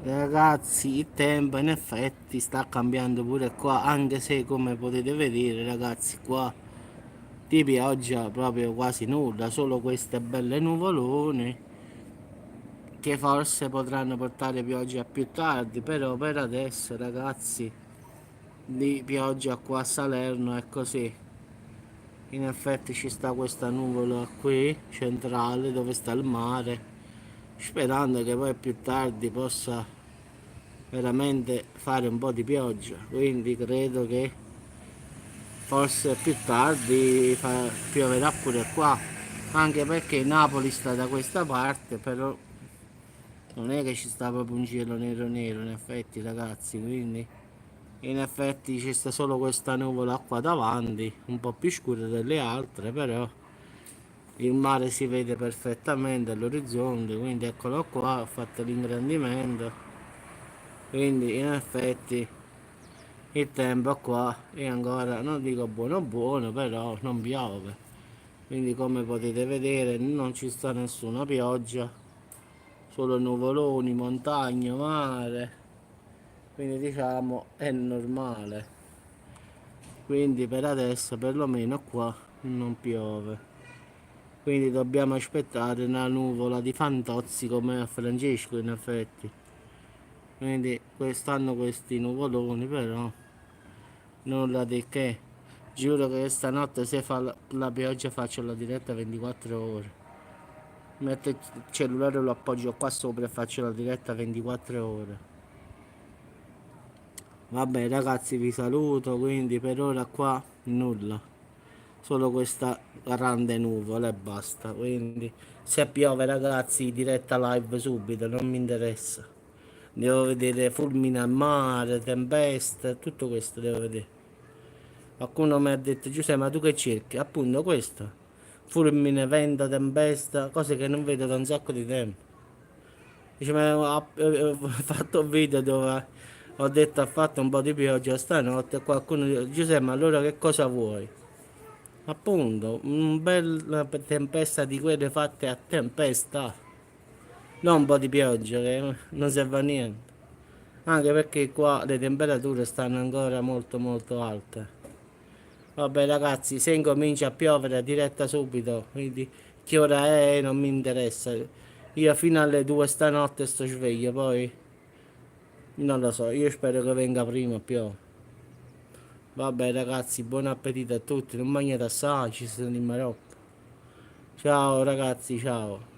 Ragazzi, il tempo in effetti sta cambiando pure qua, anche se come potete vedere, ragazzi, qua di pioggia proprio quasi nulla, solo queste belle nuvolone che forse potranno portare pioggia più tardi, però per adesso, ragazzi, di pioggia qua a Salerno è così. In effetti ci sta questa nuvola qui, centrale, dove sta il mare, sperando che poi più tardi possa veramente fare un po' di pioggia, quindi credo che forse più tardi pioverà pure qua, anche perché Napoli sta da questa parte, però non è che ci sta proprio un cielo nero nero in effetti, ragazzi, quindi in effetti ci sta solo questa nuvola qua davanti, un po' più scura delle altre, però il mare si vede perfettamente all'orizzonte, quindi eccolo qua, ho fatto l'ingrandimento, quindi in effetti il tempo qua è ancora, non dico buono buono, però non piove, quindi come potete vedere non ci sta nessuna pioggia, solo nuvoloni, montagne, mare, quindi diciamo è normale, quindi per adesso perlomeno qua non piove, quindi dobbiamo aspettare una nuvola di Fantozzi come a Francesco in effetti, quindi quest'anno questi nuvoloni però nulla di che. Giuro che stanotte se fa la pioggia faccio la diretta 24 ore. Metto il cellulare, lo appoggio qua sopra e faccio la diretta 24 ore. Vabbè ragazzi, vi saluto, quindi per ora qua nulla. Solo questa grande nuvola e basta. Quindi se piove ragazzi diretta live subito, non mi interessa. Devo vedere fulmine al mare, tempeste, tutto questo devo vedere. Qualcuno mi ha detto Giuseppe, ma tu che cerchi? Appunto questo. Fulmine, vento, tempesta, cose che non vedo da un sacco di tempo. Dice, ma ho fatto un video dove ho detto ha fatto un po' di pioggia stanotte e qualcuno dice Giuseppe, ma allora che cosa vuoi? Appunto, un bel tempesta di quelle fatte a tempesta, non un po' di pioggia che non serve a niente. Anche perché qua le temperature stanno ancora molto molto alte. Vabbè ragazzi, se incomincia a piovere diretta subito, quindi che ora è non mi interessa. Io fino alle 2 stanotte sto sveglio, poi non lo so, io spero che venga prima piove. Vabbè ragazzi, buon appetito a tutti, non mangiate assai, ci sono in Marocco. Ciao ragazzi, ciao.